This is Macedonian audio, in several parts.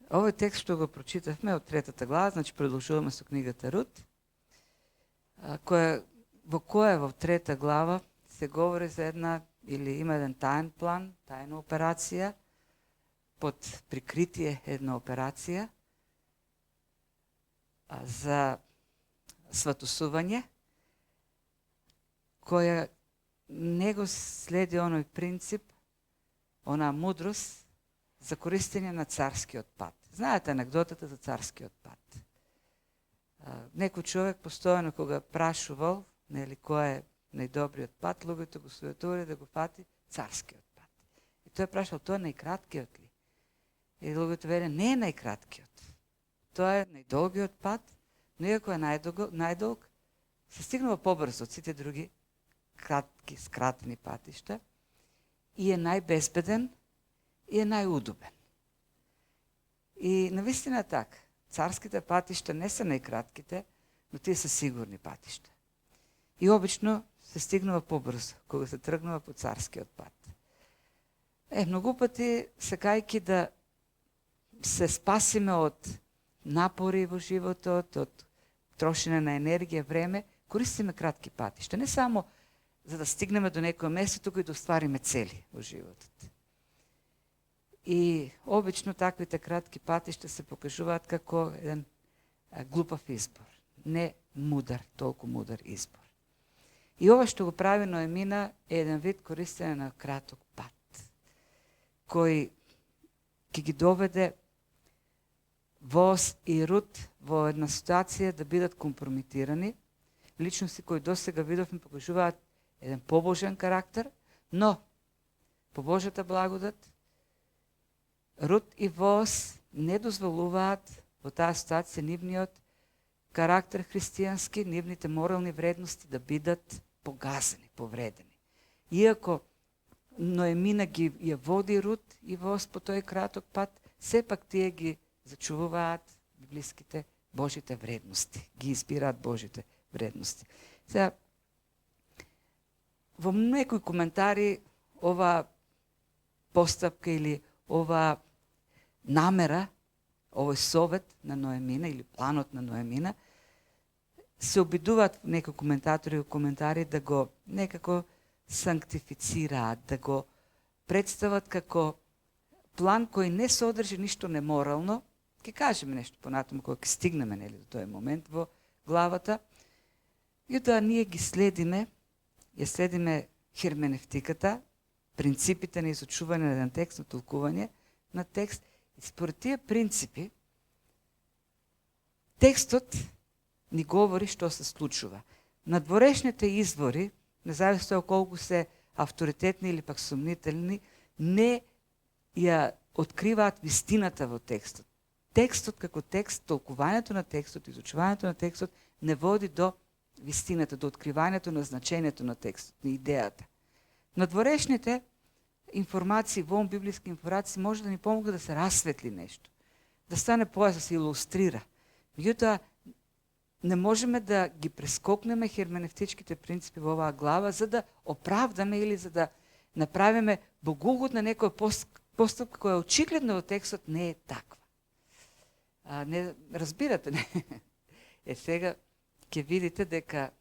Овој текст што го прочитавме од 3-та глава, значи продолжуваме со книгата Рут, во која во 3-та глава се говори за една, или има еден таен план, тајна операција, под прикритие една операција за сватосување, која не го следи оној принцип, она мудрост за користење на царскиот пат. Знаете анекдотата за царскиот пат. Некој човек постојано кога прашувал, нели, кој е најдобриот пат, луѓето го советувале да го фати царскиот пат. И тој прашал, тоа е најкраткиот ли? И луѓето веле, не е најкраткиот. Тоа е најдолгиот пат, но иако е најдолг, се стигнува побрзо од сите други кратки, скратени патишта и е најбезбеден и е најудобен. И навистина така, царските патишта не се најкратките, но тие се сигурни патишта. И обично се стигнува побрзо, кога се тргнува по царскиот пат. Многу пати, сакајќи да се спасиме од напори во животот, од трошење на енергија, време, користиме кратки патишта. Не само за да стигнеме до некој место, туку и да оствариме цели во животот. И обично таквите кратки патишта се покажуваат како еден глупав избор. Не мудар, толку мудар избор. И ова што го прави Ноемина е еден вид користење на краток пат, кој ќе ги доведе Воз и Рут во една ситуација да бидат компрометирани. Личности кои досега видовме покажуваат еден побожен карактер, но по Божјата благодат Рут и Воз не дозволуваат во таа ситуација нивниот карактер христијански, нивните морални вредности да бидат погазени, повредени. Иако Ноемина ги ја води Рут и Воз по тој краток пат, сепак тие ги зачувуваат библиските Божите вредности, ги избираат Божите вредности. Сега, во некои коментари ова постапка или ова намера, овој совет на Ноемина или планот на Ноемина, се обидуваат некои коментари да го некако санктифицираат, да го представат како план кој не содржи ништо неморално. Ќе кажеме нешто понатаму кога ќе стигнеме, нели, до тој момент во главата. И да ние ги следиме, ја следиме херменевтиката, принципите на изучување на еден текст, на толкување на текст. И според тие принципи, текстот ни говори што се случува. Надворешните извори, независно колку се авторитетни или пак сомнителни, не ја откриваат вистината во текстот. Текстот како текст, толкувањето на текстот, изучувањето на текстот не води до вистината, до откривањето на значењето на текстот, на идејата. Надворешните информации, во библиски информации може да ни помогат да се расветли нешто, да стане појас, да се илустрира. Меѓутоа, не можеме да ги прескокнеме херменевтичките принципи во оваа глава за да оправдаме или за да направиме богоугодна некоја постапка која очигледно во текстот не е таква. Не разбирате, не? Сега ќе видите дека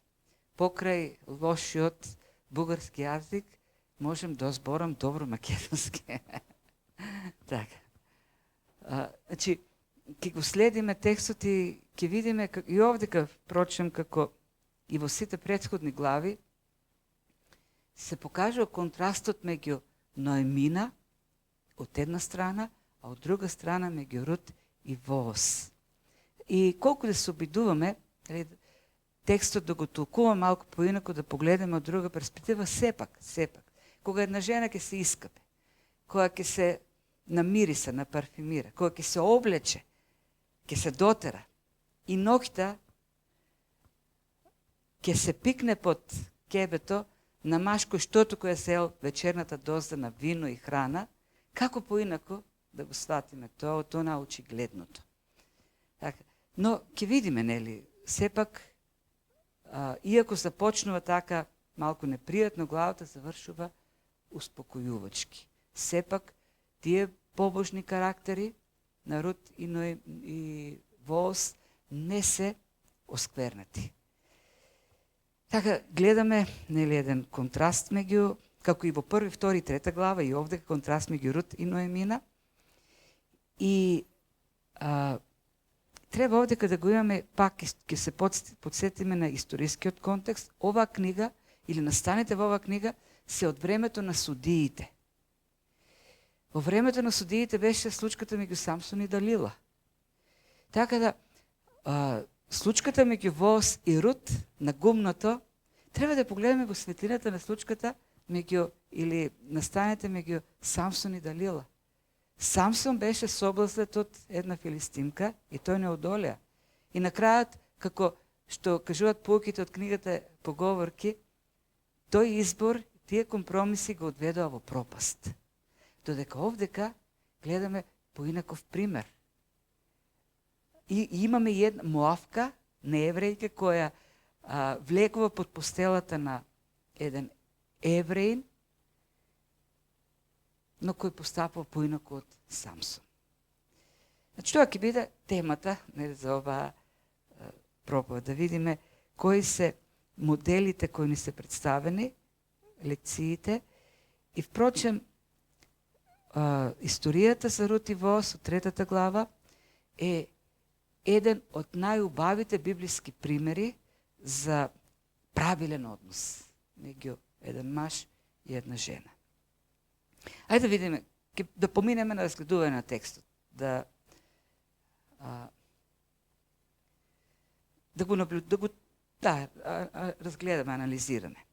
покрај лошиот бугарски јазик можем да зборам добро македонски. Така. Значи, ќе го следиме текстот и ќе видиме, и овде впрочем, како и во сите претходни глави, се покажува контрастот меѓу Ноемина од една страна, а од друга страна меѓу Рут и Воз. И колку да се обидуваме, текстот да го толкуваме малку поинако, да погледаме од друга перспектива, сепак, кога една жена ќе се искапе, кога ќе се намириса, напарфимира, кога ќе се облече, ќе се дотера и ноќта ќе се пикне под кебето на маж кој штото кој е сел вечерната доза на вино и храна, како поинако да го сватиме тоа, од она очигледното. Така. Но ќе видиме, нели, сепак, иако започнува така малку непријатно, главата завршува успокојувачки. Сепак, тие побожни карактери на Рут и Воос не се осквернати. Така, гледаме еден контраст меѓу, како и во 1, 2, 3 глава, и овде контраст меѓу Рут и Ноемина. И треба овде кога го имаме, пак ќе се подсетиме на историскиот контекст. Оваа книга, или настаните во оваа книга, се од времето на судиите. Во времето на судиите беше случката меѓу Самсон и Далила. Така да, случката меѓу Воос и Рут на гумното, треба да погледаме во светлината на случката меѓу, или настаните меѓу Самсон и Далила. Самсон беше соблазнет од една филистимка и тој не одолеа. И на крајот, како што кажуваат поуките од книгата Поговорки, тој избор, тие компромиси го одведоа во пропаст. Додека овдека гледаме поинаков пример. И имаме една Моавка, нееврејка, која влекува под постелата на еден евреин, но кој постапува поинако од Самсон. Значи, тоа ќе биде темата за оваа проповед, да видиме кои се моделите кои ни се представени, лекциите, и впрочем, историјата за Рут и Воос од 3 глава е еден од најубавите библиски примери за правилен однос меѓу еден маж и една жена. Ајде да видиме, да поминеме на разгледување на текстот, да го разгледаме, анализираме.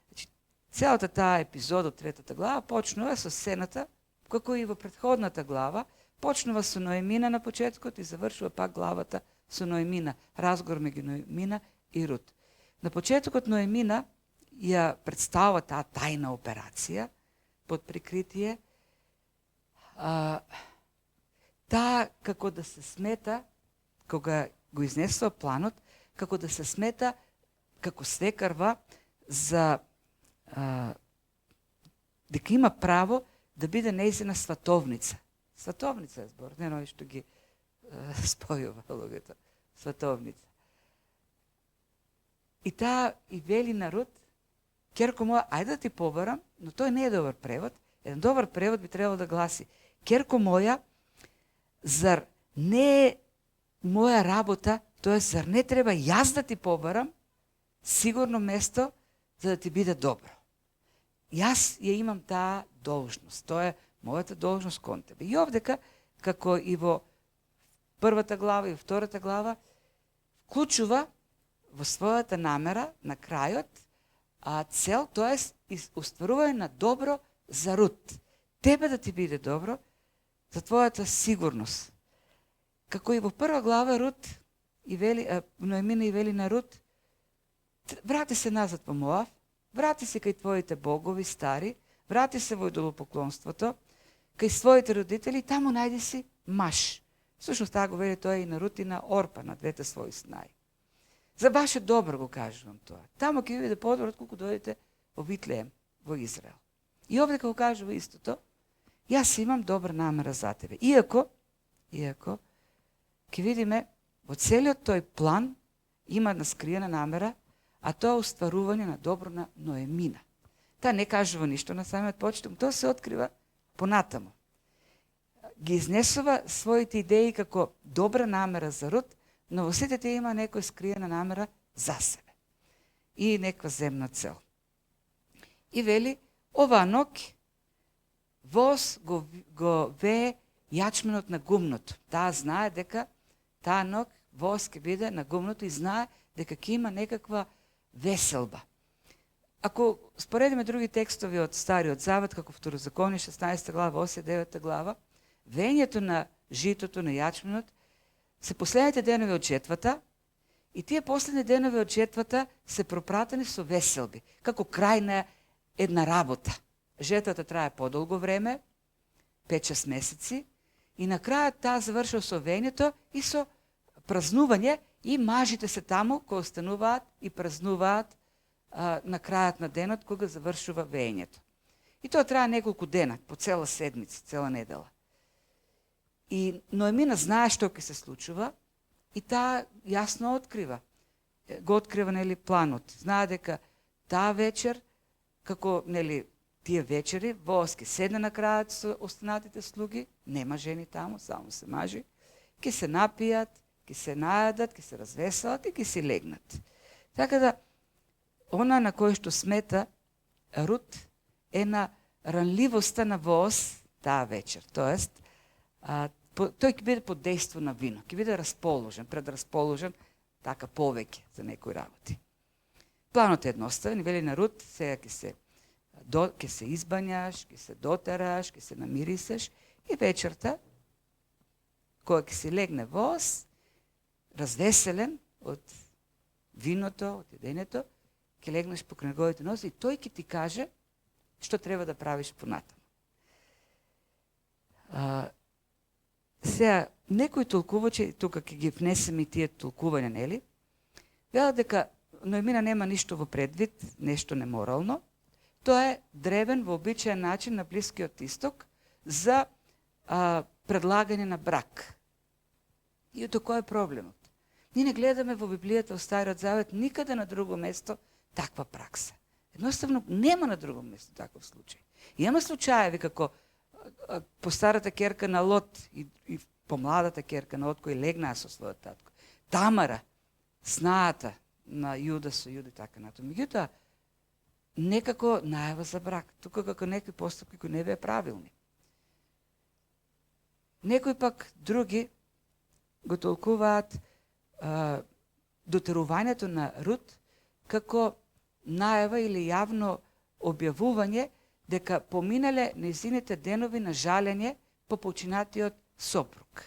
Значи, целата таа епизода од 3 глава почнува со сцената, како и во претходната глава, почнува со Ноемина на почетокот и завршува пак главата со Ноемина, разговор меѓу Ноемина и Рут. На почетокот Ноемина ја представува таа тајна операција под прикритие, таа како да се смета, кога го изнесува планот, како да се смета како свекарва за дека има право да биде нејзина сватовница. Сватовница е збор, не што ги спојува луѓето. Сватовница. И таа и вели на Рут, керко моја, ајде да ти побарам, но тој не е добар превод. Еден добар превод би требало да гласи: керко моја, зар не е моја работа, тоа зар не треба јас да ти побарам сигурно место за да ти биде добро. Јас ја имам таа должност. Тоа е мојата должност кон тебе. И овдека, како и во 1 глава и 2 глава, вклучува во својата намера на крајот цел, тоа е устварување на добро за Рут. Тебе да ти биде добро, за твојата сигурност. Како и во 1 глава Рут и вели, Ноемина и вели на Рут: врати се назад во Моав, врати се кај твоите богови стари, врати се во идолопоклонството, кај своите родители, таму најди си маж. Всушност таа го вели тоа и на Рут и на Орпа, на двете своји снаи. За ваше добро го кажувам тоа. Таму ќе ви биде подобро отколку дојдете во Витлеем, во Израел. И овде го кажува истото: јас имам добра намера за тебе. Иако ќе видиме во целиот тој план има една скриена намера, а тоа е устварување на добро на Ноемина. Таа не кажува ништо на самиот почеток, тоа се открива понатаму. Ги изнесува своите идеи како добра намера за Рут, но во сите тие има некоја скриена намера за себе и неква земна цел. И вели: оваа ноќ Воос го вее јачменот на гумното. Таа знае дека таа ноќ Воос ќе биде на гумното и знае дека ќе има некаква веселба. Ако споредиме други текстови од Стариот Завет, како Второзакони 16 глава, 8-9 глава, веењето на житото, на јачменот, се последните денови од жетвата, и тие последни денови од жетвата се пропратени со веселби, како крај на една работа. Жетвата трае подолго време, 5-6 месеци, и на крајот таа завршува со веењето и со празнување, и мажите се таму кои остануваат и празнуваат на крајот на денот кога завршува веењето. И тоа трае неколку дена, по цела седмица, цела недела. И Ноемина знае што ќе се случува и таа јасно открива. Го открива, нели, планот. Знае дека таа вечер, како, нели, тие вечери, Воос ќе седне на крајот со останатите слуги, нема жени таму, само се мажи, ќе се напијат, ќе се најадат, ќе се развеселат и ќе си легнат. Така да, она на кој што смета Рут е на ранливоста на Воос таа вечер. Тоест, тој ќе биде под дејство на вино, ќе биде расположен, предрасположен, така повеќе за некои работи. Планот е едноставен, вели на Рут, сега ќе се избањаш, ќе се дотераш, ќе се намирисаш и вечерта, кога ќе си легне Воос, развеселен од виното, од едењето, ќе легнеш покрај неговите нозе и тој ќе ти каже што треба да правиш понатаму. Сега, некои толкувачи, тука ќе ги внесеме и тие толкувања, нели? Велат дека Ноемина нема ништо во предвид, нешто неморално. Тоа е древен, вообичаен начин на Блискиот Исток за предлагање на брак. И ото кој е проблемот? Ние не гледаме во Библијата, во Стариот Завет, никаде на друго место таква пракса. Едноставно, нема на друго место таков случај. Има случаеви како по старата керка на Лот и помладата керка на Лот, кој легнаа со својот татко. Тамара, снаата на Јуда со Јуда и така натаму. Меѓутоа, некако најава за брак. Тука како некои постапки кои не беа правилни. Некои пак други го толкуваат дотерувањето на Рут како најава или јавно објавување дека поминале нејзините денови на жалење по починатиот сопруг.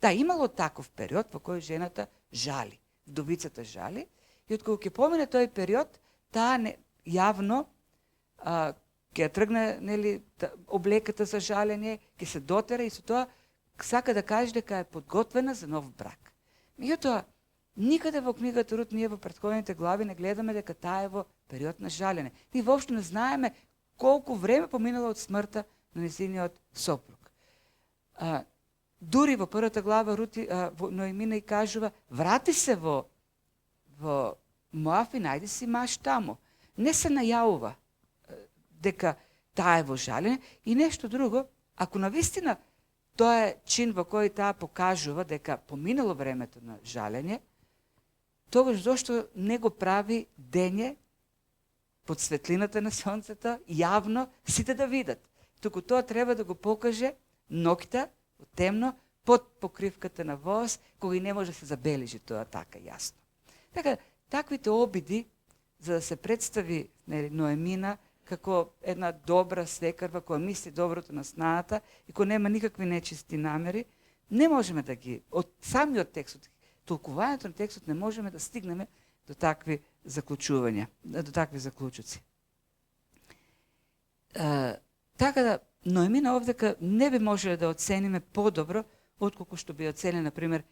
Да, имало таков период во кој жената жали, вдовицата жали, и откога ќе помине тој период, таа јавно ќе тргне, нели, облеката за жалење, ќе се дотера и со тоа сака да каже дека е подготвена за нов брак. Меѓутоа, никаде во книгата Рут ние во претходните глави не гледаме дека таа е во период на жалење. Ние воопшто не знаеме колку време поминало од смртта на нејзиниот сопруг. Дури во првата глава Ноемина и кажува: врати се во Моав и најди си маж таму. Не се најавува дека таа е во жалење. И нешто друго, ако навистина тоа е чин во кој таа покажува дека поминало времето на жалење, тогаш зошто не го прави дење под светлината на сонцето, јавно сите да видат. Туку тоа треба да го покаже ноќта, темно, под покривката на Воос, кога и не може да се забележи тоа така јасно. Така, таквите обиди, за да се представи Ноемина како една добра свекарва која мисли доброто на снаата и која нема никакви нечисти намери, не можеме да ги, од самиот текст, толкувањето на текстот, не можеме да стигнеме до такви заклучувања, до такви заклучоци. Така да, Ноемина овдека не би можеле да оцениме подобро, отколку што би оценили, например,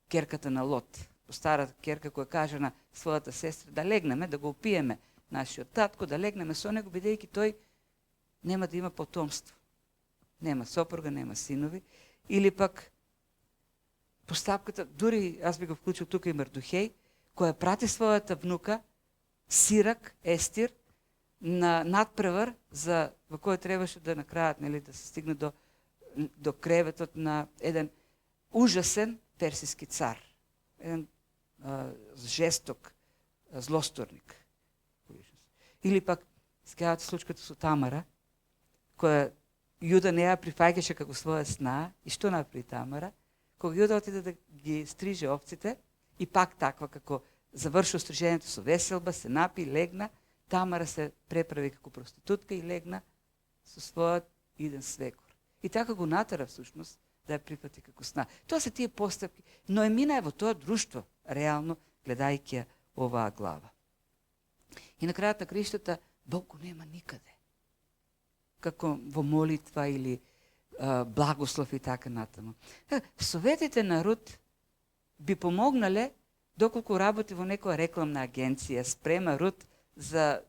керката на Лот. Старата керка која каже на својата сестра да легнеме, да го упиеме нашиот татко, да легнеме со него, бидејќи тој нема да има потомство. Нема сопруга, нема синови. Или пак постапката, дури аз би го вклучил тука и Мардухеј, која прати својата внука, Сирак, Естир, на надпревар во кој требаше да накрајат, нели, да се стигне до креветот на еден ужасен персиски цар. Еден жесток злосторник. Или пак скажат случката со Тамара, која Јуда не ја прифаќаше како своја сна, и што направи Тамара? Кога Јуда отиде да ги стриже овците, и пак таква како заврши стрижењето со веселба, се напи, легна, Тамара се преправи како проститутка и легна со својот иден свекор. И така го натера всушност да ја прифати како сна. Тоа се тие постапки. Ноемина е во тоа друштво, реално, гледајќи ја оваа глава. И на крајот на криштата, Бог го нема никаде. Како во молитва или благослов и така натаму. Советите на Рут би помогнале доколку работи во некоја рекламна агенција, спрема Рут за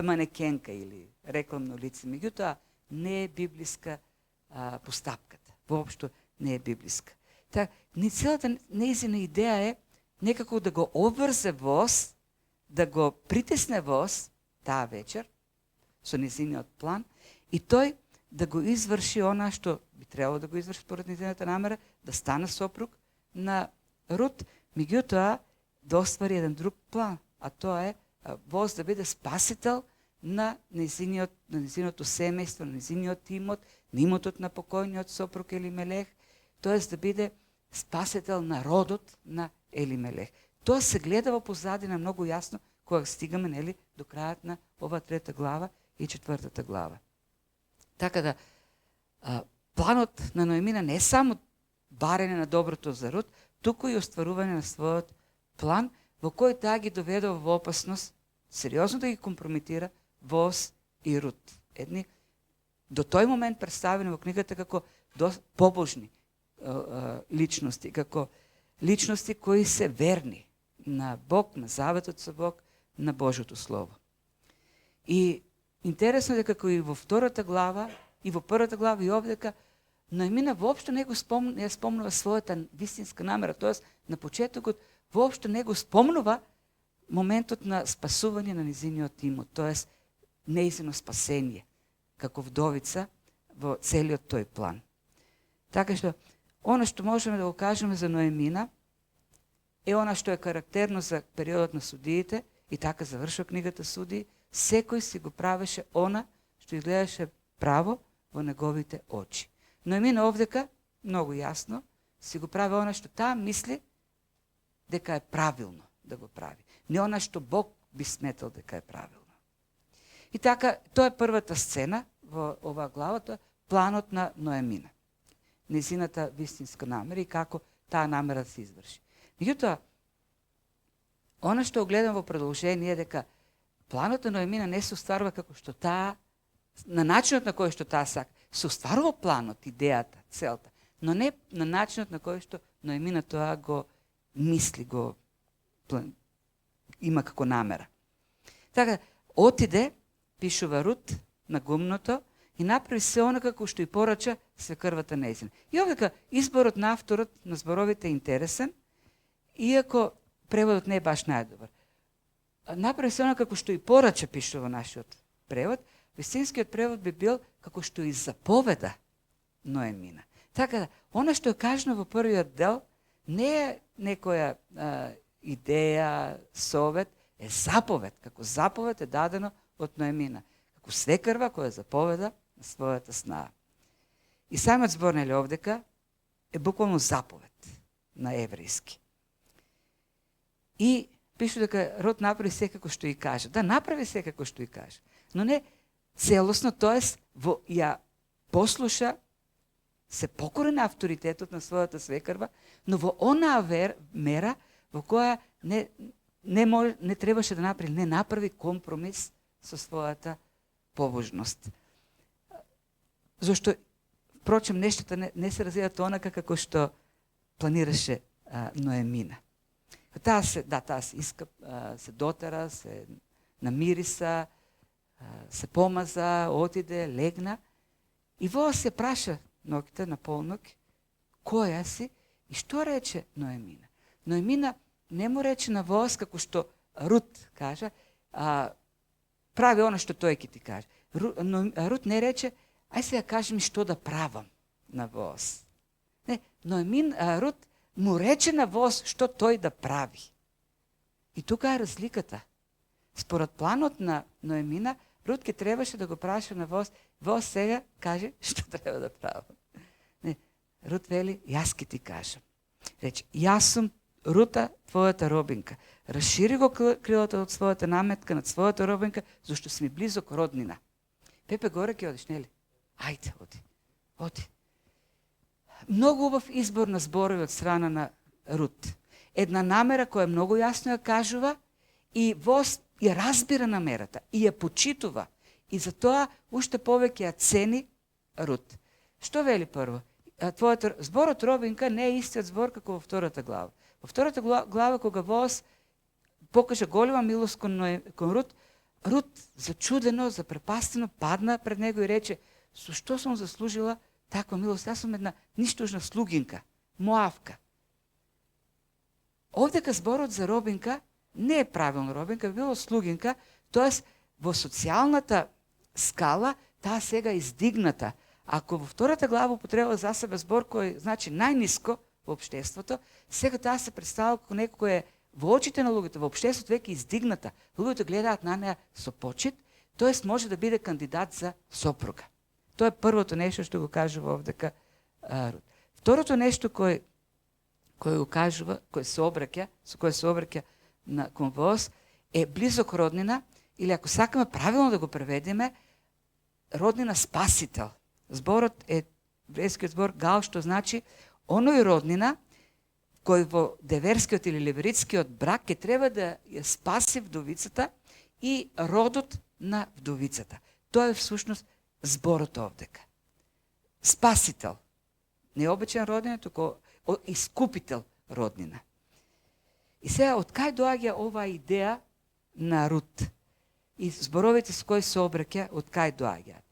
манекенка или рекламно лице. Меѓутоа, не е библиска постапката. въобще не е библиска. Цялата неизина идея е некако да го обвързе воз, да го притесне воз таа вечер, со незиниот план, и той да го извърши она што би трябвало да го извърши според незината намера, да стане сопруг на Рут, меѓутоа да оствари еден друг план, а тоа е воз да биде спасител на незиното семејство, на незиниот имот, на имотот на покојниот сопруг Елимелех, тоест да биде спасител на родот на Елимелех. Тоа се гледа во позадина многу јасно кога стигаме до крајот на ова 3 глава и 4 глава. Така да, планот на Ноемина не е само барење на доброто за Рут, туку и остварување на својот план, во кој таа ги доведува во опасност, сериозно да ги компрометира Воз и Рут. Едни до тој момент представени во книгата како побожни личности, како личности кои се верни на Бог, на заветот со Бог, на Божјото Слово. И интересно е дека и во 2 глава, и во 1 глава, и овдека, Ноемина воопшто не спомнува својата вистинска намера, тоест на почетокот воопшто не го спомнува моментот на спасување на незиниот имот, тоест неизино спасение, како вдовица во целиот тој план. Така што, оно што можеме да го кажеме за Ноемина е она што е карактерно за периодот на судиите, и така завршува книгата Судии, секој си го правеше она што изгледаше право во неговите очи. Ноемина овдека, многу јасно, си го прави она што таа мисли дека е правилно да го прави. Не она што Бог би сметал дека е правилно. И така, тоа е првата сцена во оваа глава, тоа е планот на Ноемина. Незината вистинска намера и како таа намера да се изврши. Меѓутоа, она што гледам во продолжение е дека планот на Ноемина не се остварува како што таа, на начинот на кој што таа сака. Се остварува планот, идејата, целта, но не на начинот на кој што Ноемина тоа го мисли, го има како намера. Така, отиде, пишува Рут на гумното, и направи се она како што и порача свекрвата нејзина. И овдека изборот на авторот на зборовите е интересен, иако преводот не е баш најдобар. Направи се она како што и порача, пишува нашиот превод. Вистинскиот превод би бил како што и заповеда Ноемина. Така да, она што е кажано во првиот дел не е некоја идеја, совет, е заповед. Како заповед е дадено од Ноемина. Како свекрва која заповеда на својата снаа. И самиот збор овдека е буквално заповед на еврејски. И пишу дека Рут направи се како што и каже. Да, направи се како што и каже. Но не целосно, тоест ја послуша, се покори на авторитетот на својата свекрва, но во онаа мера во која не требаше да направи, не направи компромис со својата побожност. Зашто, впрочем, нештата не се развијат онака како што планираше Ноемина. Таа се иска, се дотера, се намириса, се помаза, отиде, легна и Воз се праша ноќта на полнок, која си и што рече Ноемина. Ноемина не му рече на Воз како што Рут кажа, прави оно што тој ќе ти каже. Рут не рече, ај сега кажи ми што да правам на Воз. Не, Рут му рече на Воз што тој да прави. И тука е разликата. Според планот на Ноемина, Рут ке требаше да го праша на Воз, Воз сега каже што треба да правам. Не, Рут вели, јас ке ти кажам. Рече, јас сум Рута, твојата робинка. Расшири го крилото од својата наметка над својата робинка, зашто си ми близок роднина. Пепе, горе ќе одиш, нели? Ајде, оди. Многу убав избор на зборови од страна на Рут. Една намера која многу јасно ја кажува и Воз ја разбира намерата и ја почитува. И затоа уште повеќе ја цени Рут. Што вели прво? Зборот робинка не е истиот збор како во 2 глава. Во 2 глава, кога Воз покажа голема милост кон Рут, Рут зачудено, запрепастено, падна пред него и рече, со што сум заслужила таква милост. Јас сум една ништожна слугинка, Моавка. Овдека зборот за робинка не е правилно робинка, било слугинка, тоест во социјалната скала таа сега издигната. Ако во втората глава употребува за себе збор кој значи најниско во општеството, сега таа се представува како некој кој е во очите на луѓето, во општеството веќе издигната. Луѓето гледаат на неа со почит, тоест може да биде кандидат за сопруга. Тоа е првото нешто што го кажува овдека Рут. Второто нешто кој го кажува, со кој се обраќа на кон Воос е близок роднина, или ако сакаме правилно да го преведеме, роднина спасител. Зборот е еврејскиот збор гал, што значи оној роднина кој во деверскиот или леверитскиот брак ќе треба да ја спаси вдовицата и родот на вдовицата. Тоа е всушност зборот овдека. Спасител. Не обичен роднина, туку искупител роднина. И сега, од кај доаѓа оваа идеја на Рут? И зборовите со кои се обраќа, од кај доаѓаат?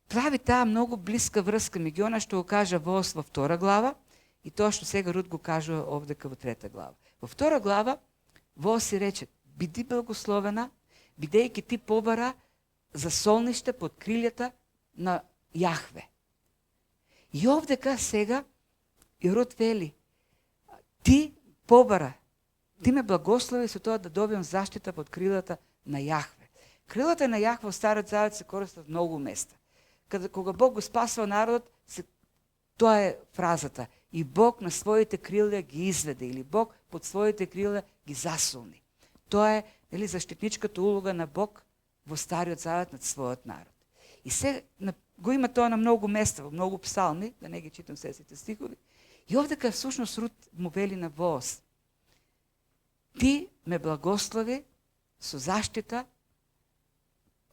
Прави таа многу блиска врска меѓу она што го кажа Воос во 2 глава и тоа што сега Рут го кажува овдека во 3 глава. Во 2 глава Воос си рече: биди благословена, бидејќи ти побара за солниште под крилјата на Јахве. И овдека сега и Рут вели: ти побара, ти ме благослови со тоа да добиам заштита под крилата на Јахве. Крилата на Јахве во Стариот Завет се користат многу места. Кога Бог го спасува народот, тоа е фразата: и Бог на своите крилја ги изведе, или Бог под своите крилја ги засолни. Тоа е заштитничката улога на Бог во Стариот Завет над својот народ. И се го има тоа на многу места, во многу псалми, да не ги читам сите стихови. И овдека всушност Рут му вели на Воос: ти ме благослови со заштита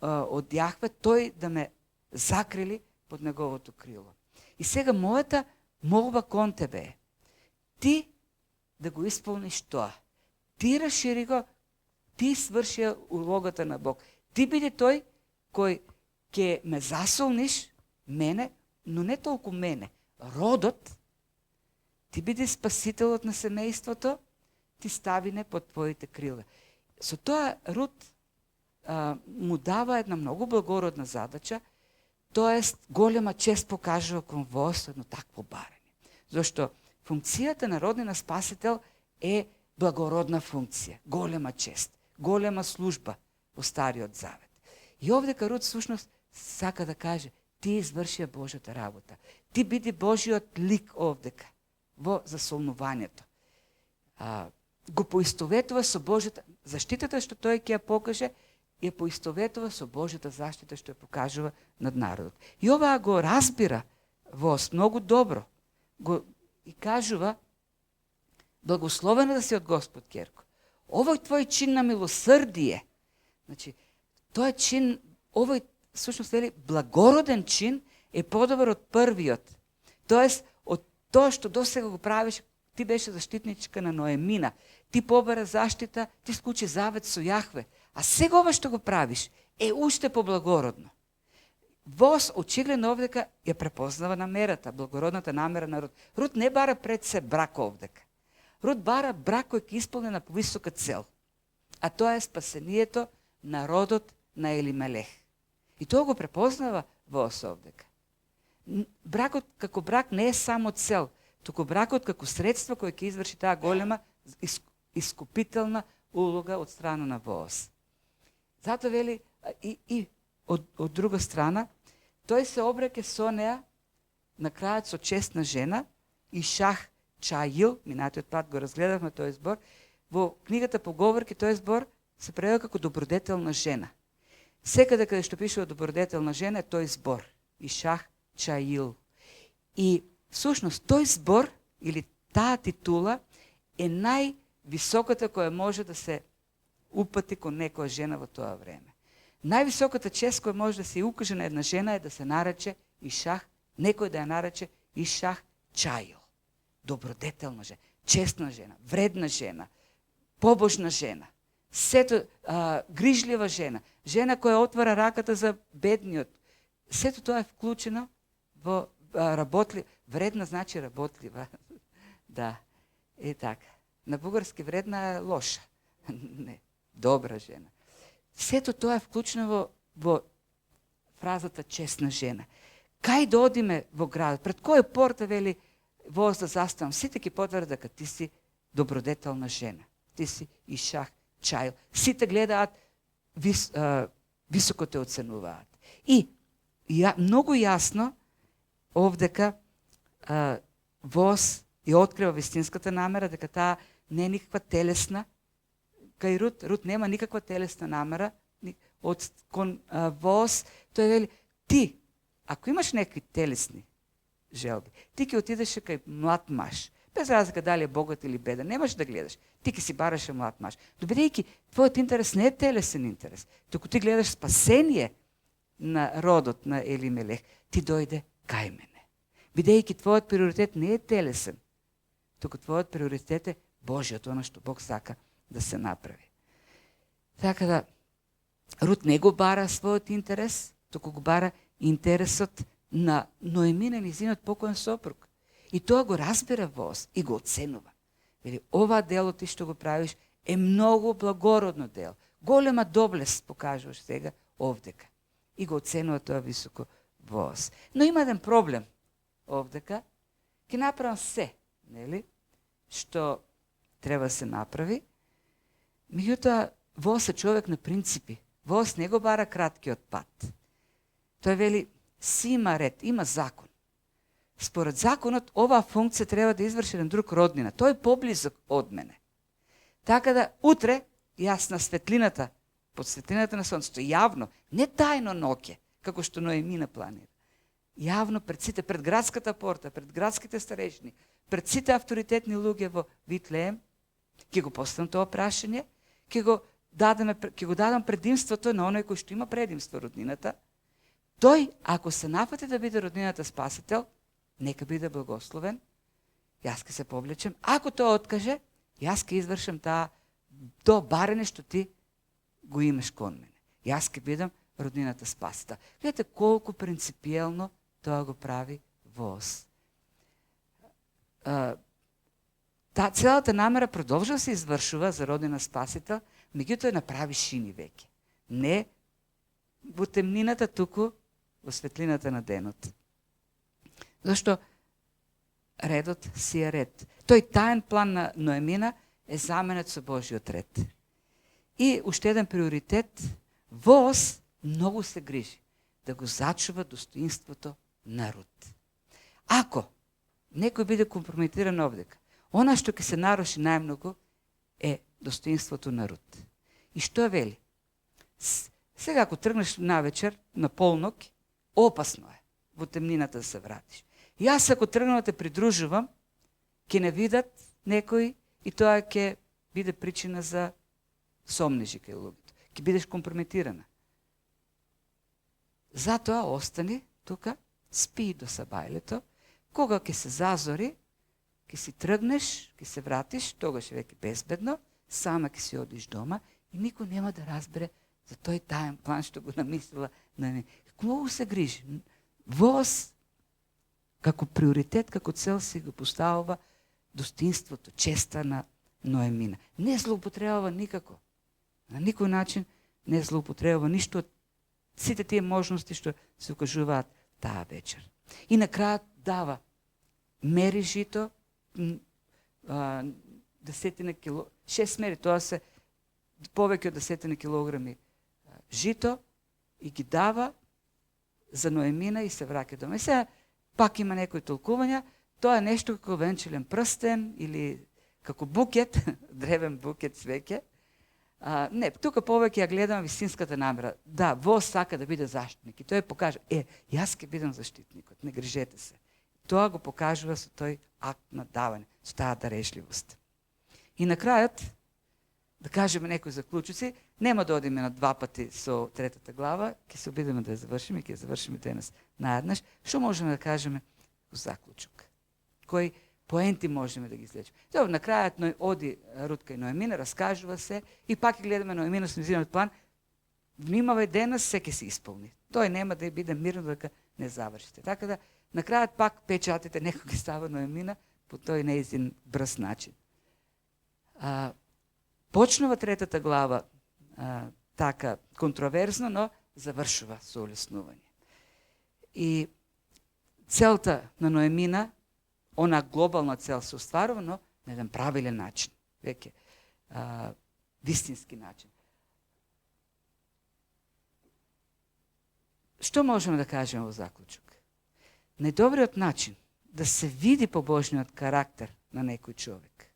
од Јахве, тој да ме закрили под неговото крило. И сега мојата молба кон тебе е: ти да го исполниш тоа. Ти расшири го, ти сврши улогата на Бог. Ти биде тој кој ќе ме засолниш, мене, но не толку мене, родот. Ти биде спасителот на семејството, ти стави не под твоите крила. Со тоа Рут му дава една многу благородна задача, тоест голема чест покажува кон Воос едно такво барање. Зошто функцијата на роднина спасител е благородна функција, голема чест, голема служба во Стариот Завет. И овдека Рут всушност сака да каже: ти извршија Божјата работа. Ти биди Божиот лик овдека во засолнувањето. Го поистоветува со Божјата заштитата што тој ќе ја покаже, ја поистоветува со Божјата заштита што ја покажува над народот. И ова го разбира Воос многу добро. И кажува: благословена да си од Господ, ќерко. Овој твој чин на милосрдие, значи, тој чин, овој всушност вели благороден чин е подобар од првиот. Тоест, од тоа што досега го правиш, ти беше заштитничка на Ноемина, ти побара заштита, ти склучи завет со Јахве, а сега ова што го правиш е уште поблагородно. Воос очигледно овдека ја препознава намерата, благородната намера на Рут. Рут не бара пред се брак овдека. Рут бара брак кој ќе исполни на повисока цел, а тоа е спасението на родот на Елимелех. И тоа го препознава Воос овдека. Бракот како брак не е само цел, туку бракот како средство кој ќе изврши таа голема искупителна улога од страна на Воос. Затоа вели и од друга страна, тој се обраќа со неа на крајот со честна жена, Ишах Чаил, минатиот пат го разгледавме тој збор, во книгата Поговорки тој збор се преведе како добродетелна жена. Секаде каде што пишува добродетелна жена е тој збор, Ишах Чаил. И всушност тој збор или таа титула е највисоката која може да се упати кон некоја жена во тоа време. Највисоката чест која може да се укаже на една жена е да се нарече Ишах, некој да ја нарече Ишах Чаил. Добродетелна жена, честна жена, вредна жена, побожна жена, сето грижлива жена, жена која отвара раката за бедниот. Сето тоа е вклучено во Вредна значи работлива. Да, и така. На бугарски вредна е лоша. Не, добра жена. Сето тоа е вклучено во фразата честна жена. Кај да одиме во градот? Пред кој порта вели воз да заставам? Сите ќе потврдат дека ти си добродетелна жена. Ти си Ишах Чайл. Сите гледаат, високо те оценуваат. И многу јасно овдека воз ја открива вистинската намера, дека таа не е никаква телесна. Кај Рут нема никаква телесна намера кон воз. Тој вели, ти, ако имаш некакви телесни желби, ти ќе отидеш кај млад маж, без разлика дали е богат или беден, немаш да гледаш. Ти ќе си бараше млад маж. Бидејќи твојот интерес не е телесен интерес, туку ти гледаш спасение на родот на Елимелех, ти дојде кај мене. Бидејќи твојот приоритет не е телесен, туку твојот приоритет е Божиот, оно што Бог сака да се направи. Така да, Рут не го бара својот интерес, туку го бара интересот на Ноемина, низинот покоен сопруг. И тоа го разбира воз и го оценува. Вели, ова дело ти што го правиш е многу благородно дело. Голема доблест покажуваш сега овдека. И го оценува тоа високо воз. Но има еден проблем овдека. Ке направам се, нели, што треба да се направи. Меѓутоа, воз е човек на принципи. Воз не го бара краткиот пат. Тој вели, си има ред, има закон. Според законот, оваа функција треба да изврши еден друг роднина. Тој е поблизок од мене. Така да, утре, јас на светлината, под светлината на сонцето, јавно, не тајно ноќе, како што Ноемина планира. Јавно пред сите, пред градската порта, пред градските старешни, пред сите авторитетни луѓе во Витлеем, ќе го поставам тоа прашање, ќе го дадам предимството на оној кој што има предимство роднината. Тој, ако се нафати да биде роднината спасител, нека биде благословен, јас ќе се повлечем. Ако тоа откаже, јас ќе извршам таа до барене што ти го имаш кон мене. Јас ќе бидам роднината спасител. Гледате колку принципиелно тоа го прави воз. Целата намера продолжа да се извршува за роднина спасител, меѓутоа направи шини веќе. Не во темнината, туку во светлината на денот. Зашто редот си е ред. Тој таен план на Ноемина е заменет со Божиот ред. И уште еден приоритет, воз многу се грижи да го зачува достоинството на Рут. Ако некој биде компрометиран овдека, она што ќе се наруши најмногу е достоинството на Рут. И што вели? Сега ако тргнеш навечер, на полнок, опасно е во темнината да се вратиш. Јас ако тргнам да те придружувам, ќе не видат некои и тоа ќе биде причина за сомнежи кај луѓето. Ќе бидеш компрометирана. Затоа остани тука, спи до сабајлето, кога ќе се зазори, ќе си тргнеш, ќе се вратиш, тогаш е веќе безбедно, сама ќе си одиш дома и никој нема да разбере за тој таен план што го намислила на неј. Многу се грижи. Воз како приоритет, како цел си го поставува достоинството, честа на Ноемина. Не злоупотребава никако. На никој начин не злоупотребава ништо од сите тие можности што се укажуваат таа вечер. И на крајот дава, мери жито, 10 кило, 6 мери, тоа се повеќе од 10 килограми жито и ги дава за Ноемина и се враќа дома. И сега пак има некои толкувања, тоа е нешто како венчален прстен или како букет, древен букет свеќе. Не, тука повеќе ја гледам вистинската намера. Да, воз сака да биде заштитник и тој покажа, јас ќе бидам заштитникот, не грижете се. Тоа го покажува со тој акт на давање, со таа дарежливост. И на крајот, да кажеме некои заклучуци, нема да одиме на 2 пати со третата глава, ќе се обидеме да ја завршиме, ќе ја завршиме денес наеднаш. Што можеме да кажеме во заклучок? Кои поенти можеме да ги извлечеме? Добро, на крајот оди Рутка и Ноемина, раскажува се и пак ќе гледаме Ноемина со низиниот план. Внимавај денес, се ќе се исполни. Тој нема да биде мирно дека не завршите. Така да накрая пак печатите некој ги става Ноемина по тој неизин брз начин. Почнува третата глава така контроверзно, но завршува со улеснување. И целта на Ноемина, она глобална цел се остварува, но на еден правилен начин, веќе вистински начин. Што можеме да кажеме во заклучок? Најдобриот начин да се види побожниот карактер на некој човек,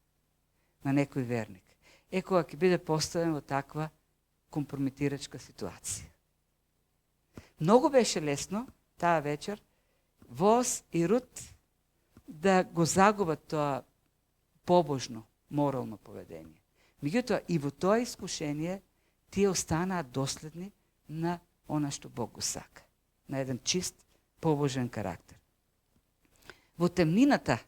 на некој верник, е кога ќе биде поставен во таква компрометирачка ситуација. Многу беше лесно таа вечер Воз и Рут да го загубат тоа побожно, морално поведение. Меѓутоа, и во тоа искушение тие останаат доследни на она што Бог го сака, на еден чист, побожен карактер. Во темнината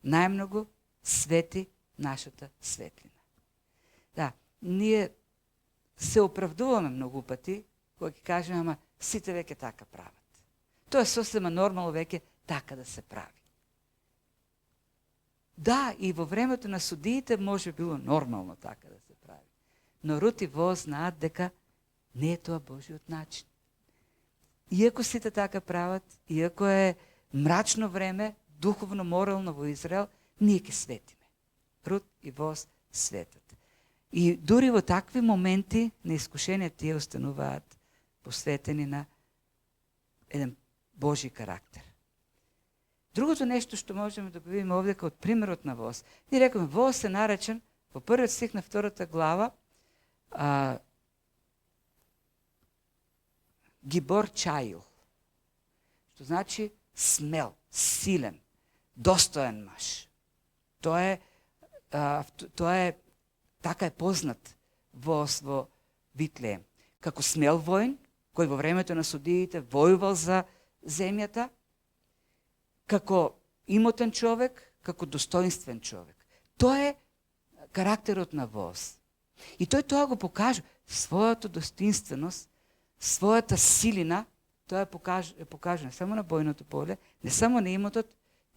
најмногу свети нашата светлина. Да, ние се оправдуваме многу пати кога ќе кажеме, ама сите веќе така прават. Тоа е сосема нормално веќе така да се прави. Да, и во времето на судиите може било нормално така да се прави. Но Рут и Воз знаат дека не е тоа Божиот начин. Иако сите така прават, иако е мрачно време, духовно, морално во Израел, ние ќе светиме. Рут и Воз светат. И дури во такви моменти на искушение тие остануваат посветени на еден Божи карактер. Другото нешто што можеме да го видиме овде од примерот на Воз. Ние рекоме, Воз е наречен во првиот стих на втората глава Гибор Чаил, што значи смел, силен, достоен маж. Тоа е така е познат Воз во Витлеем. Како смел воин, кој во времето на судиите војувал за земјата, како имотен човек, како достоинствен човек. Тоа е карактерот на Воз. И тој тоа го покажа, својата достоинственост, својата силина, тоа е покажа не само на бојното поле, не само на имотот,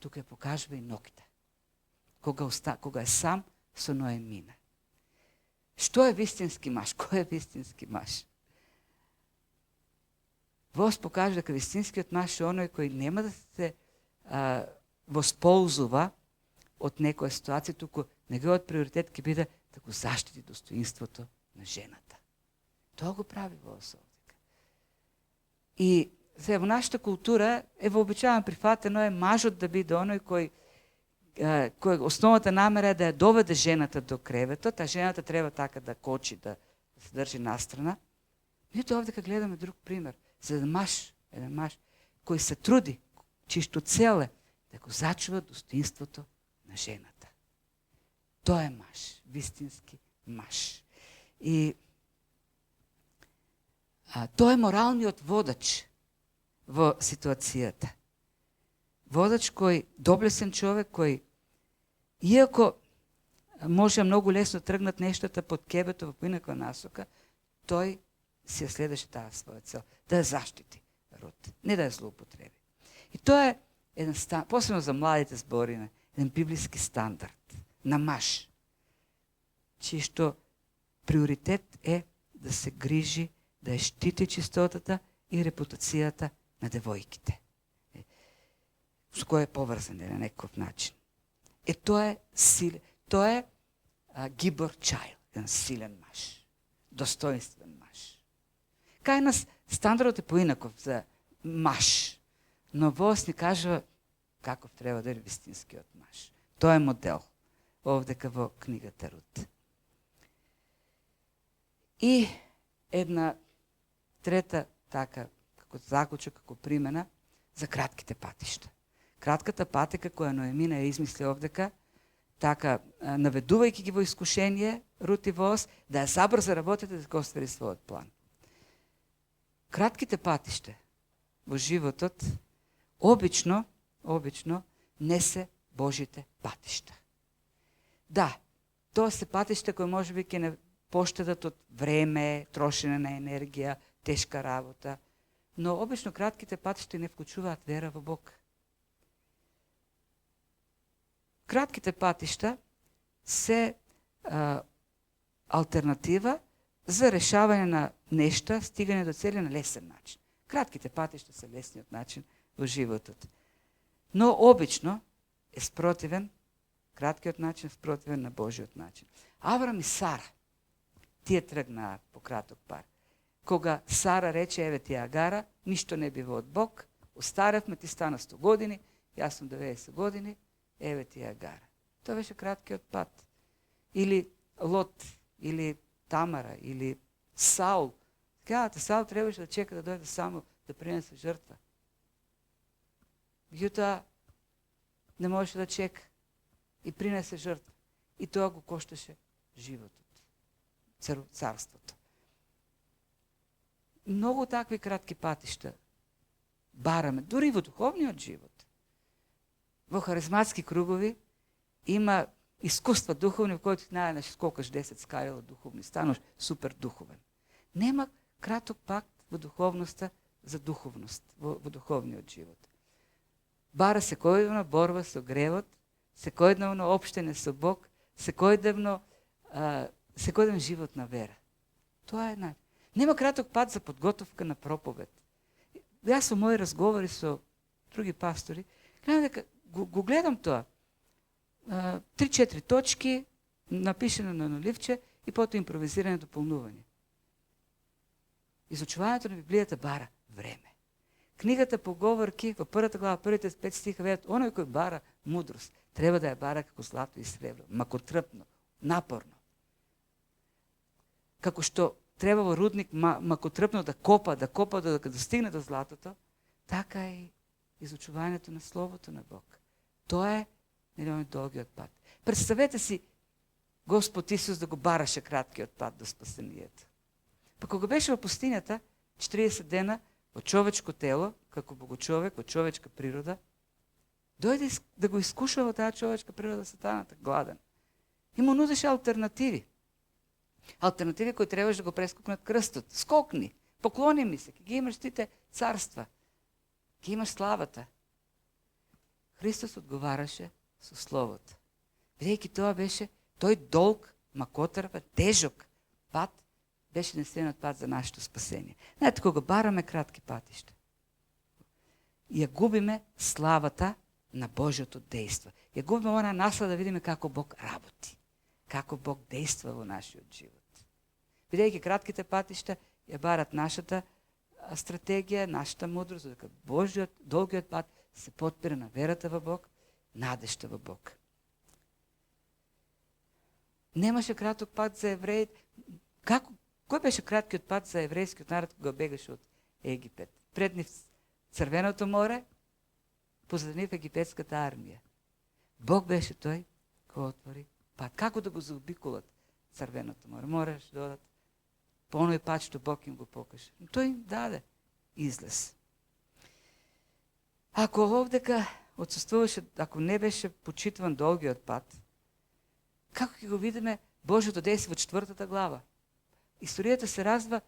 тука ја покажува и ноќта. Кога е сам со Ноемина. Што е вистински маж? Кој е вистински маж? Воз покажа дека вистинскиот маж е оној кој нема да се восползува од некоја ситуација, туку неговиот приоритет ќе биде да го заштити достоинството на жената. Тоа го прави Воз овдека. И сега во нашата култура е вообичаено прифатено е мажот да биде оној кој основната намера е да ја доведе жената до креветот, а жената треба така да кочи, да се држи настрана. Меѓутоа овдека гледаме друг пример за еден маж кој се труди, чисто цел е да го зачува достоинството на жената. Тоа е маж, вистински маж. И тој е моралниот водач во ситуацијата. Водач кој, доблесен човек, кој, иако може многу лесно тргнат нештата под кебето во поинаква насока, тој си ја следеше таа своја цел, да ја заштити Рут, не да ја злоупотреби. И тоа е еден посебно за младите збориме, еден библиски стандард на маж, чијшто приоритет е да се грижи, да ја штити чистотата и репутацијата на девојките. Со кој е поврзан на некој начин. Тоа е Гибор Чаил, еден силен маж, достоинствен маж. Кај нас стандардот е поинаков за маж, но Воз ни кажува каков треба да е вистинскиот маж. Тоа е модел овдека во книгата Рут. И една трета така, како заклучок, како примена за кратките патишта. Кратката патека која Ноемина ја измисли овдека, така наведувајќи ги во искушение Рут и Воз, да ја забрза работите да го оствари својот план. Кратките патишта во животот обично не се Божите патишта. Да, тоа се патишта кои можеби ќе не поштедат од време, трошење на енергија, тешка работа, Но обично кратките патишта не вклучуваат вера во Бог. Кратките патишта се алтернатива за решавање на нешта, стигање до цели на лесен начин. Кратките патишта се лесниот начин во животот. Но обично е спротивен, краткиот начин е спротивен на Божиот начин. Аврам и Сара, тие тргнаа по краток пар. Кога Сара рече, еве ти Агара, ништо не бива од Бог, остаревме, ти стана 100 години, јас сум 90 години, еве ти Агара. Тоа беше краткиот пат. Или Лот, или Тамара, или Саул. Кажете, Саул требаше да чека да дојде само да принесе жртва. Меѓутоа, не можеше да чека и принесе жртва. И тоа го кошташе животот, царството. Многу такви кратки патишта бараме, дури во духовниот живот. Во харизматски кругови има искуства духовни, во кои знаеш скокаш 10 скарила духовни, станеш супер духовен. Нема краток пакт во духовноста за духовност, во духовниот живот. Бара секојдневна борба со гревот, секојдневно општење со Бог, секојдневен живот на вера. Тоа е начин. Нема краток пат за подготовка на проповед. Јас со мои разговори со други пастори, го гледам тоа. 3-4 точки, напишено на ливче и потоа импровизиране дополнување. Изучувањето на Библијата бара време. Книгата Поговорки во првата глава, првите 5 стиха велат, оној кој бара мудрост, треба да ја бара како злато и сребро, макотрпно, напорно. Како што треба во рудник макотрпно да копа додека достигне до златото, така и изучувањето на Словото на Бог. Тоа е долгиот пат. Представете си Господ Исус да го бараше краткиот пат до спасението. Па кога беше во пустињата, 40 дена во човечко тело, како богочовек, во човечка природа, дојде да го искуша во таа човечка природа сатаната, гладен. И му нудеше алтернативи. Алтернативи кои требаше да го прескокнат крстот. Скокни, поклони ми се, ги имаш тите царства, ги имаш славата. Христос одговараше со Словото. Бидејќи тоа беше тој долг, макотрпа, тежок пат, беше несенот пат за нашето спасение. Знаете, кога бараме кратки патишта, ја губиме славата на Божјото дејство. Ја губиме она наслада да видиме како Бог работи, како Бог дејства во нашиот живот. Бидејќи кратките патишта ја барат нашата стратегија, нашата мудрост, дека Божјиот долгиот пат се потпира на верата во Бог, надежта во Бог. Немаше краток пат за евреите. Кој беше краткиот пат за еврејскиот народ кога бегаше од Египет? Пред нив Црвеното море, позади нив египетската армија. Бог беше тој кој отвори пат. Како да го заобиколат Црвеното море? Мораш да додат по оној пат што Бог им го покаже. Но тој им даде излез. Ако овдека отсуствуваше, ако не беше почитван долгиот пат, како ќе го видиме Божјото дејство во 4 глава? Историјата се развива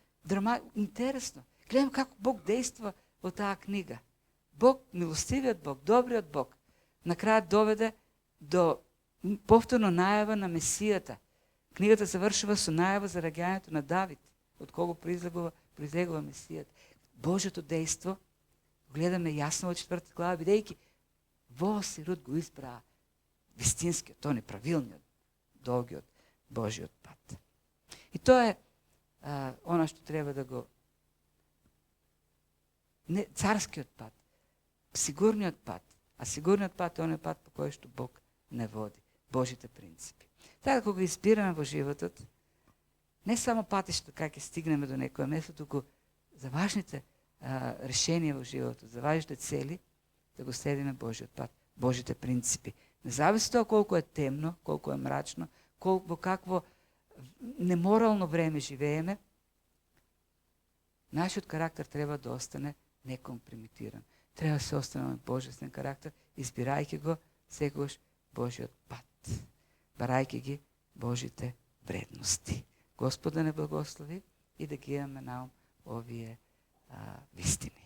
интересно. Гледам како Бог дејства во таа книга. Бог, милостивиот Бог, добриот Бог, на крајот доведе до повторно најава на Месијата. Книгата завршува со најава за раѓањето на Давид, од кого произлегува Месијата. Божјото дејство гледаме јасно во 4 глава, бидејќи Воос и Рут го избраа вистинскиот, тој неправилниот, долгиот Божиот пат. И тоа е она што треба да го... Не, царскиот пат, сигурниот пат, а сигурниот пат е оној пат по кој што Бог не води, Божите принципи. Така кога избираме во животот, не само патишта како ќе стигнеме до некој место, туку за важните решенија во животот, за важните цели, да го следиме Божиот пат, Божите принципи. Независно тоа колку е темно, колку е мрачно, во какво неморално време живееме, нашиот карактер треба да остане некомпромитиран. Треба да се остане божествен карактер, избирајќи го секогаш Божиот пат, барајќи ги Божите вредности. Господ да не благослови и да ги имаме на ум овие v istini.